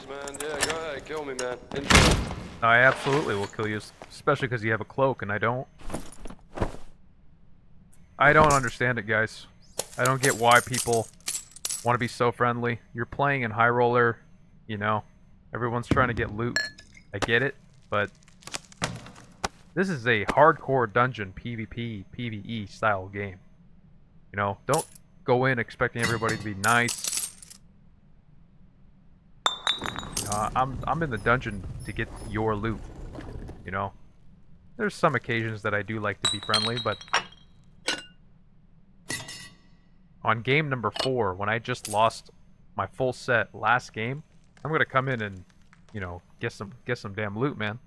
Man, yeah, go ahead, kill me, man. I absolutely will kill you, especially because you have a cloak and I don't. I don't understand it, guys. I don't get why people want to be so friendly. You're playing in High Roller, you know, everyone's trying to get loot. I get it, but this is a hardcore dungeon PvP, PvE style game. You know, don't go in expecting everybody to be nice. I'm in the dungeon to get your loot, you know. There's some occasions that I do like to be friendly, but on game number 4, when I just lost my full set last game, I'm gonna come in and, you know, get some damn loot, man.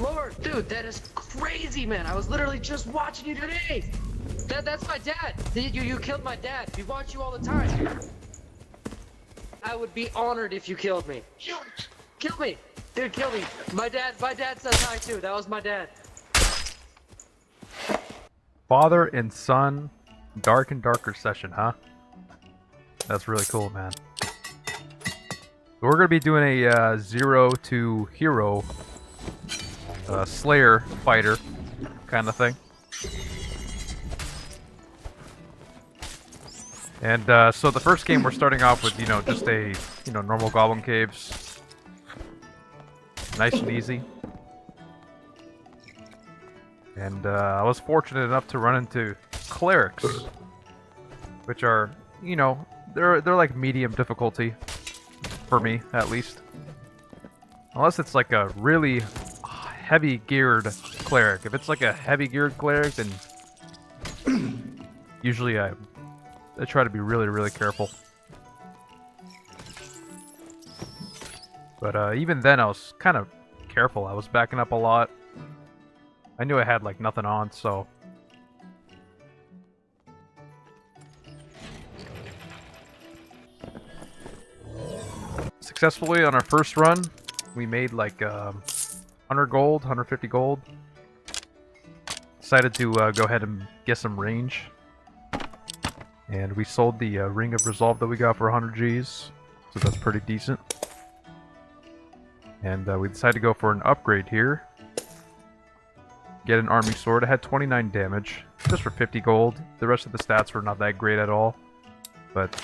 Lord, dude, that is crazy, man. I was literally just watching you today. That's my dad. You killed my dad. We watch you all the time. I would be honored if you killed me. Kill me. Dude, kill me. My dad says hi too. That was my dad. Father and son, dark and darker session, huh? That's really cool, man. We're gonna be doing a 0 to hero Slayer fighter kind of thing. And so the first game we're starting off with, you know, just a, you know, normal Goblin caves. Nice and easy. And I was fortunate enough to run into clerics, which are, you know, they're like medium difficulty for me, at least. Unless it's like a really heavy geared cleric. If it's like a heavy geared cleric, then usually I try to be really careful. But even then I was kind of careful. I was backing up a lot. I knew I had like nothing on, so successfully on our first run, we made like 100 gold, 150 gold. Decided to go ahead and get some range. And we sold the Ring of Resolve that we got for 100 Gs. So that's pretty decent. And we decided to go for an upgrade here. Get an army sword. It had 29 damage, just for 50 gold. The rest of the stats were not that great at all. But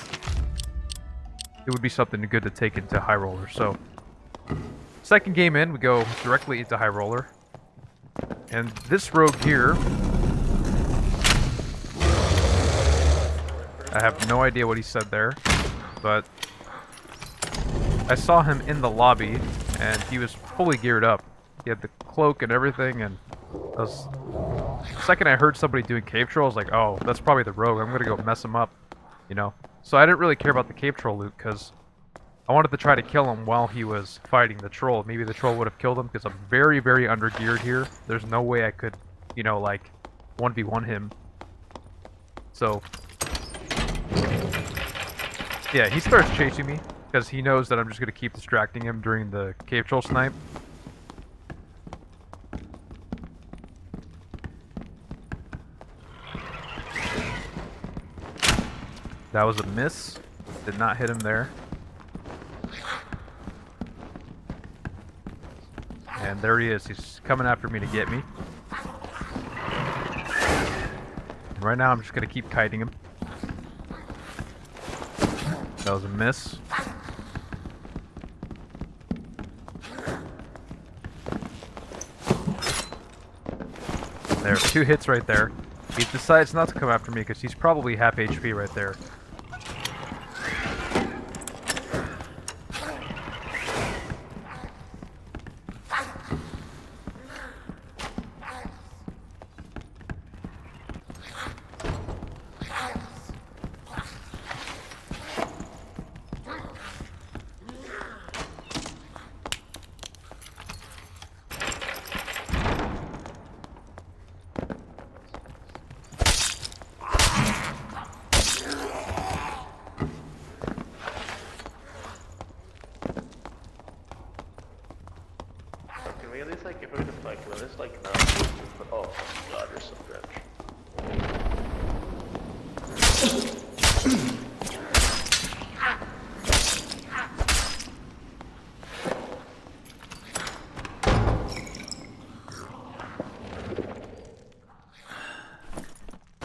it would be something good to take into High Roller. So second game in, we go directly into High Roller. And this rogue here, I have no idea what he said there, but I saw him in the lobby, and he was fully geared up. He had the cloak and everything, and the second I heard somebody doing cave troll, I was like, oh, that's probably the rogue. I'm gonna go mess him up, you know? So I didn't really care about the cave troll loot, because I wanted to try to kill him while he was fighting the troll. Maybe the troll would have killed him, because I'm very under-geared here. There's no way I could, you know, like, 1v1 him. So yeah, he starts chasing me, because he knows that I'm just going to keep distracting him during the cave troll snipe. That was a miss. Did not hit him there. And there he is. He's coming after me to get me. And right now I'm just going to keep kiting him. That was a miss. There, 2 hits right there. He decides not to come after me because he's probably half HP right there.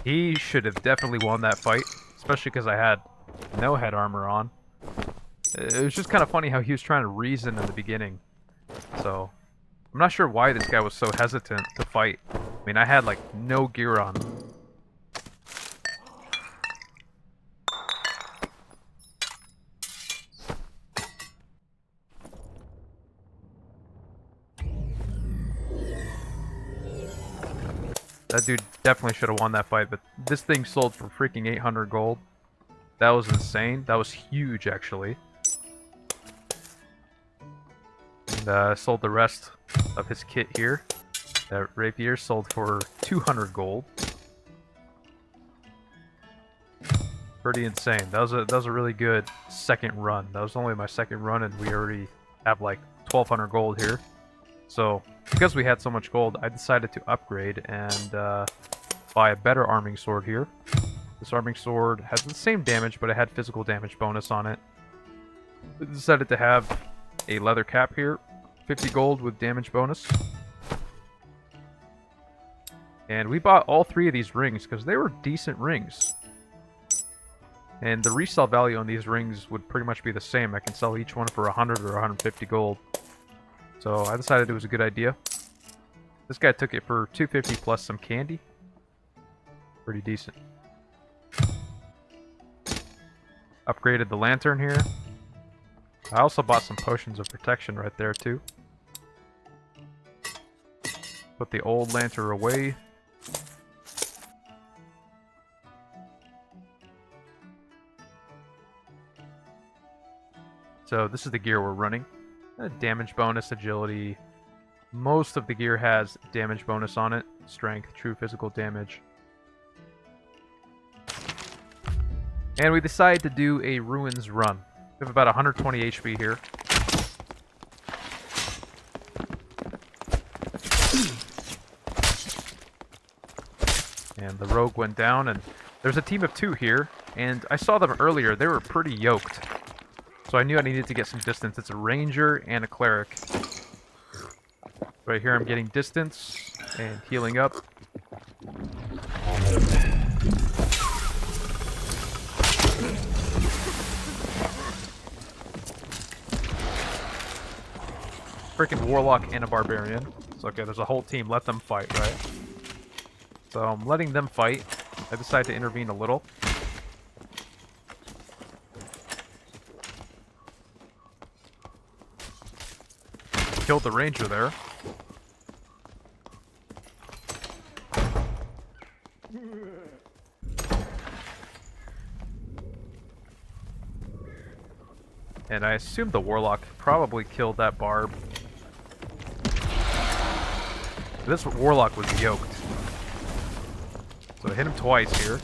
He should have definitely won that fight, especially because I had no head armor on. It was just kind of funny how he was trying to reason in the beginning. So, I'm not sure why this guy was so hesitant to fight. I mean, I had like no gear on. That dude definitely should have won that fight, but this thing sold for freaking 800 gold. That was insane. That was huge, actually. And sold the rest of his kit here. That Rapier sold for 200 gold. Pretty insane. That was a really good second run. That was only my second run, and we already have like 1,200 gold here. So, because we had so much gold, I decided to upgrade and buy a better arming sword here. This arming sword has the same damage, but it had physical damage bonus on it. I decided to have a leather cap here, 50 gold with damage bonus. And we bought all 3 of these rings because they were decent rings. And the resale value on these rings would pretty much be the same. I can sell each one for 100 or 150 gold. So I decided it was a good idea. This guy took it for 250 plus some candy. Pretty decent. Upgraded the lantern here. I also bought some potions of protection right there too. Put the old lantern away. So this is the gear we're running. Damage bonus, agility. Most of the gear has damage bonus on it. Strength, true physical damage. And we decided to do a ruins run. We have about 120 HP here. And the rogue went down, and there's a team of 2 here, and I saw them earlier. They were pretty yoked. So I knew I needed to get some distance. It's a ranger and a cleric. Right here I'm getting distance and healing up. Freaking Warlock and a barbarian. So okay, there's a whole team. Let them fight, right? So I'm letting them fight. I decided to intervene a little. Killed the ranger there. And I assume the warlock probably killed that barb. This warlock was yoked. So I hit him twice here.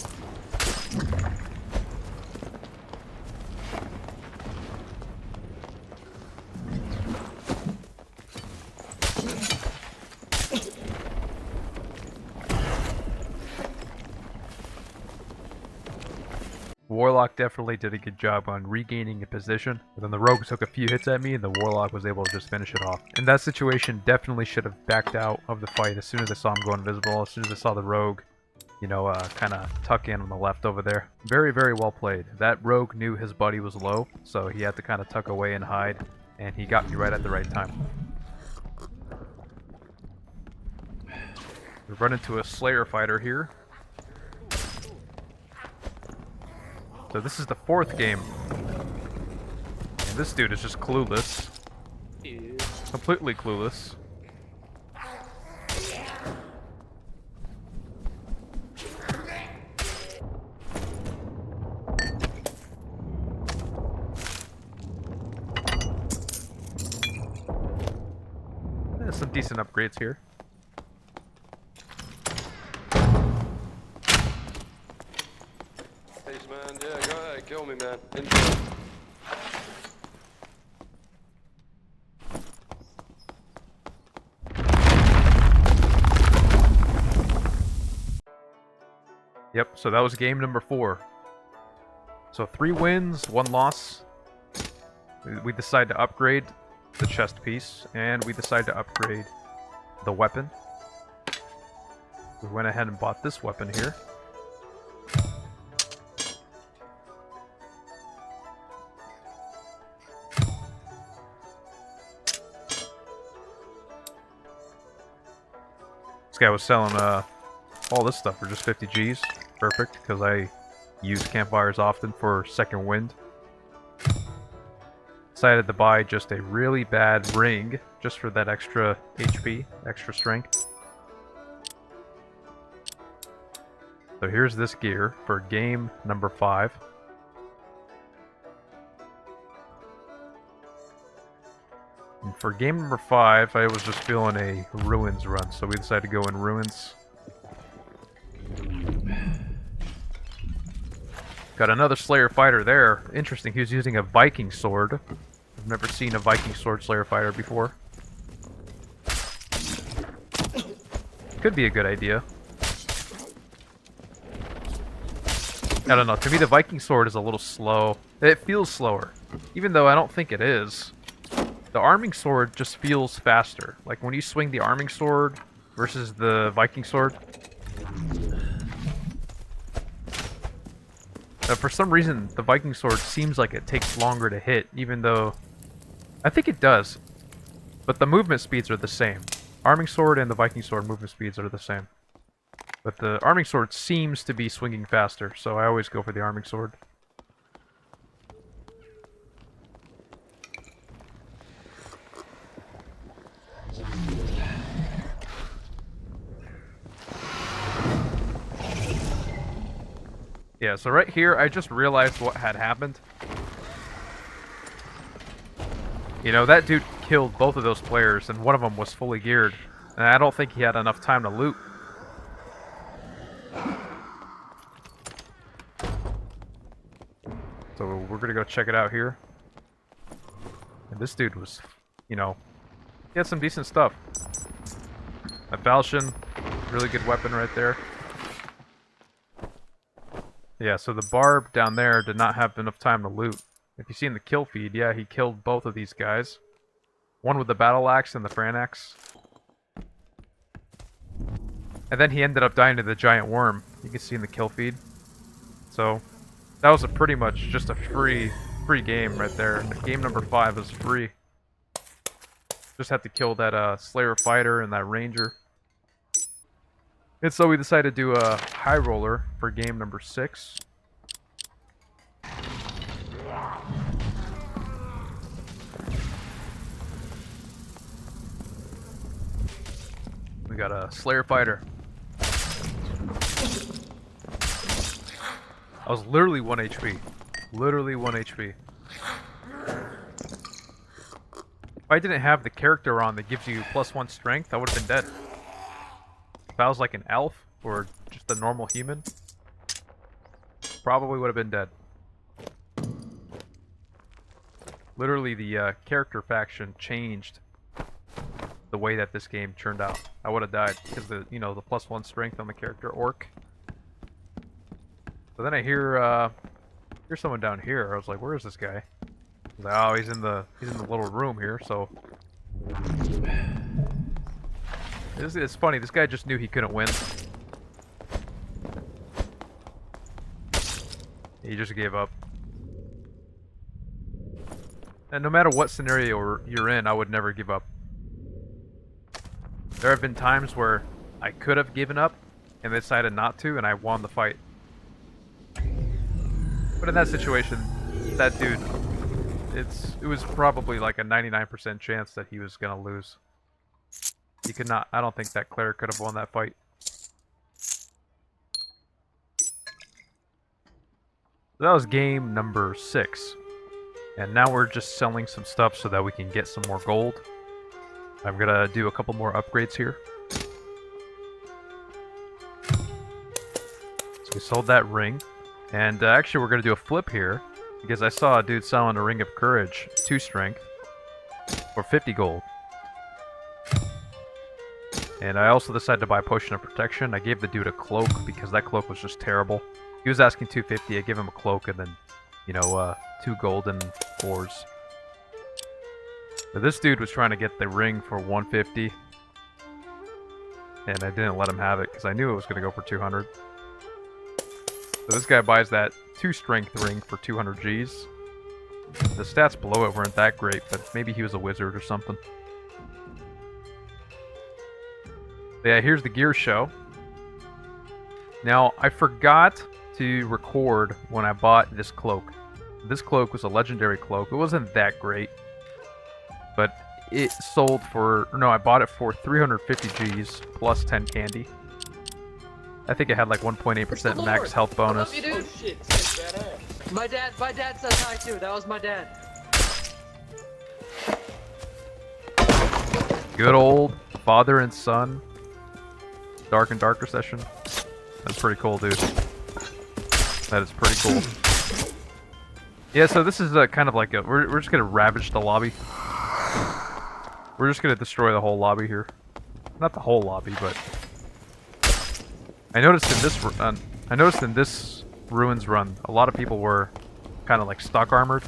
Warlock definitely did a good job on regaining a position, but then the rogue took a few hits at me and the warlock was able to just finish it off. In that situation, definitely should have backed out of the fight as soon as I saw him go invisible, as soon as I saw the rogue, you know, kind of tuck in on the left over there. Very, very well played. That rogue knew his buddy was low, so he had to kind of tuck away and hide, and he got me right at the right time. We run into a Slayer fighter here. So this is the 4th game. And this dude is just clueless. Completely clueless. There's some decent upgrades here. Man, yeah, go ahead, kill me, man. Enjoy. Yep, so that was game number 4. So 3 wins, 1 loss. We decided to upgrade the chest piece, and we decided to upgrade the weapon. We went ahead and bought this weapon here. guy was selling all this stuff for just 50 Gs. Perfect, because I use campfires often for second wind. Decided to buy just a really bad ring, just for that extra HP, extra strength. So here's this gear for game number 5. And for game number 5, I was just feeling a Ruins run, so we decided to go in Ruins. Got another Slayer fighter there. Interesting, he was using a Viking sword. I've never seen a Viking sword Slayer fighter before. Could be a good idea. I don't know, to me the Viking sword is a little slow. It feels slower, even though I don't think it is. The arming sword just feels faster. Like when you swing the arming sword versus the Viking sword. For some reason, the Viking sword seems like it takes longer to hit, even though I think it does. But the movement speeds are the same. Arming sword and the Viking sword movement speeds are the same. But the arming sword seems to be swinging faster, so I always go for the arming sword. Yeah, so right here, I just realized what had happened. You know, that dude killed both of those players, and one of them was fully geared. And I don't think he had enough time to loot. So we're gonna go check it out here. And this dude was, you know, he had some decent stuff. A Falchion, really good weapon right there. Yeah, so the barb down there did not have enough time to loot. If you see in the kill feed, yeah, he killed both of these guys. One with the battle axe and the Fran axe. And then he ended up dying to the giant worm. You can see in the kill feed. So that was a pretty much just a free game right there. Game number 5 is free. Just had to kill that Slayer fighter and that ranger. And so we decided to do a high roller for game number 6. We got a Slayer fighter. I was literally 1 HP. Literally 1 HP. If I didn't have the character on that gives you +1 strength, I would have been dead. If I was like an elf or just a normal human, probably would have been dead. Literally, the character faction changed the way that this game turned out. I would have died because the the +1 strength on the character orc. So then I hear someone down here. I was like, where is this guy? I was like, oh, he's in the little room here. So it's funny. This guy just knew he couldn't win. He just gave up. And no matter what scenario you're in, I would never give up. There have been times where I could have given up and decided not to, and I won the fight. But in that situation, that dude, it was probably like a 99% chance that he was gonna lose. He could not. I don't think that cleric could have won that fight. So that was game number 6. And now we're just selling some stuff so that we can get some more gold. I'm gonna do a couple more upgrades here. So we sold that ring. And actually we're gonna do a flip here, because I saw a dude selling a Ring of Courage, 2 strength, for 50 gold. And I also decided to buy a Potion of Protection. I gave the dude a cloak, because that cloak was just terrible. He was asking 250, I gave him a cloak, and then, 2 golden ores. But this dude was trying to get the ring for 150. And I didn't let him have it, because I knew it was going to go for 200. So this guy buys that 2 strength ring for 200 Gs. The stats below it weren't that great, but maybe he was a wizard or something. Yeah, here's the gear show. Now, I forgot to record when I bought this cloak. This cloak was a legendary cloak. It wasn't that great, but it sold for... No, I bought it for 350 Gs plus 10 candy. I think it had like 1.8% max health bonus. You, oh shit, badass. My dad says hi too. That was my dad. Good old father and son. Dark and darker session. That's pretty cool, dude. That is pretty cool. Yeah, so this is kind of like a... We're just gonna ravage the lobby. We're just gonna destroy the whole lobby here. Not the whole lobby, but... I noticed in this ruins run, a lot of people were kind of like stock armored.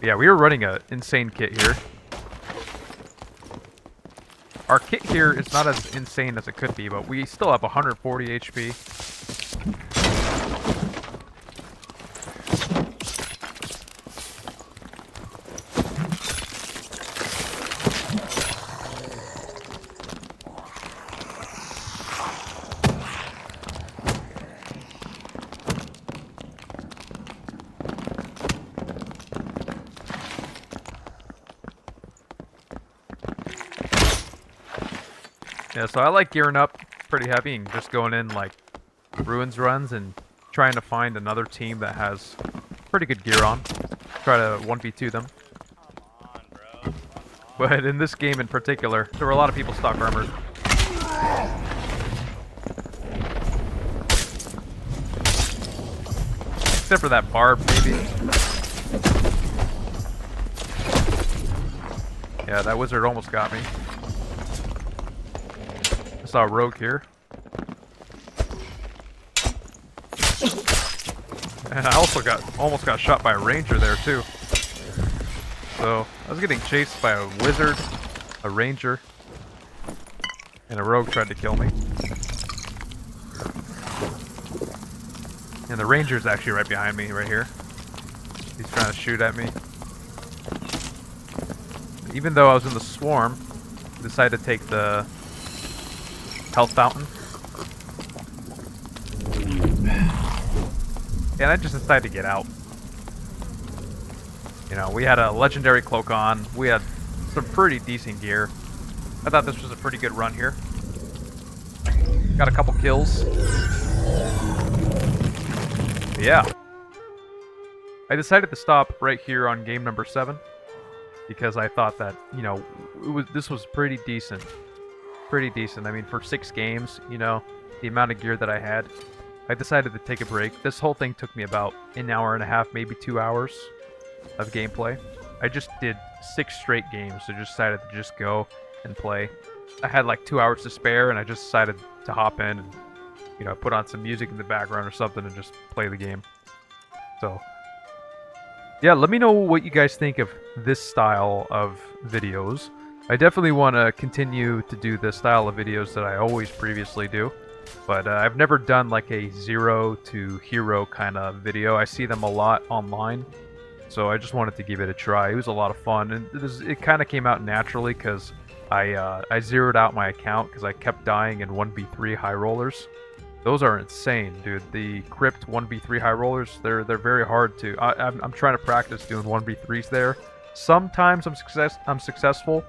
Yeah, we were running an insane kit here. Our kit here is not as insane as it could be, but we still have 140 HP. Yeah, so I like gearing up pretty heavy and just going in like ruins runs and trying to find another team that has pretty good gear on. Try to 1v2 them. Come on, bro. But in this game in particular, there were a lot of people stock armored. Except for that barb, maybe. Yeah, that wizard almost got me. I saw a rogue here. And I also almost got shot by a ranger there too. So I was getting chased by a wizard, a ranger, and a rogue tried to kill me. And the ranger's actually right behind me, right here. He's trying to shoot at me. Even though I was in the swarm, I decided to take the health fountain. And I just decided to get out. You know, we had a legendary cloak on. We had some pretty decent gear. I thought this was a pretty good run here. Got a couple kills. But yeah. I decided to stop right here on game number 7. Because I thought that, you know, this was pretty decent. Pretty decent. I mean, for 6 games, you know, the amount of gear that I had, I decided to take a break. This whole thing took me about an hour and a half, maybe 2 hours of gameplay. I just did 6 straight games, so just decided to just go and play. I had like 2 hours to spare, and I just decided to hop in and, you know, put on some music in the background or something and just play the game. So, yeah, let me know what you guys think of this style of videos. I definitely want to continue to do the style of videos that I always previously do. But I've never done like a 0 to hero kind of video. I see them a lot online. So I just wanted to give it a try. It was a lot of fun. And it kind of came out naturally because I zeroed out my account because I kept dying in 1v3 high rollers. Those are insane, dude. The Crypt 1v3 high rollers, they're very hard to... I'm trying to practice doing 1v3s there. Sometimes I'm successful,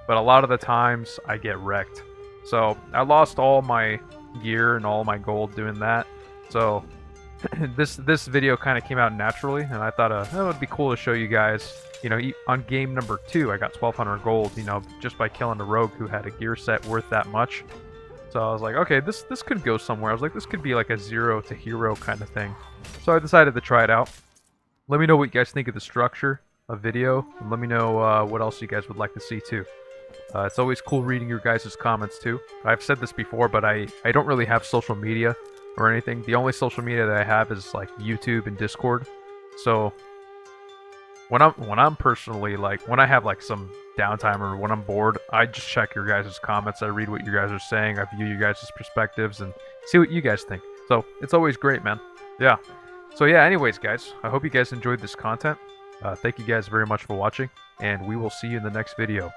but a lot of the times I get wrecked. So I lost all my gear and all my gold doing that. So this video kind of came out naturally, and I thought it would be cool to show you guys. You know, on game number 2, I got 1,200 gold. You know, just by killing a rogue who had a gear set worth that much. So I was like, okay, this could go somewhere. I was like, this could be like a 0 to hero kind of thing. So I decided to try it out. Let me know what you guys think of the structure of video, and let me know what else you guys would like to see too. It's always cool reading your guys' comments too. I've said this before, but I don't really have social media or anything. The only social media that I have is like YouTube and Discord. So when I'm personally, like, when I have like some downtime or when I'm bored, I just check your guys' comments. I read what you guys are saying. I view you guys' perspectives and see what you guys think. So it's always great, man. Yeah. So yeah, anyways, guys, I hope you guys enjoyed this content. Thank you guys very much for watching, and we will see you in the next video.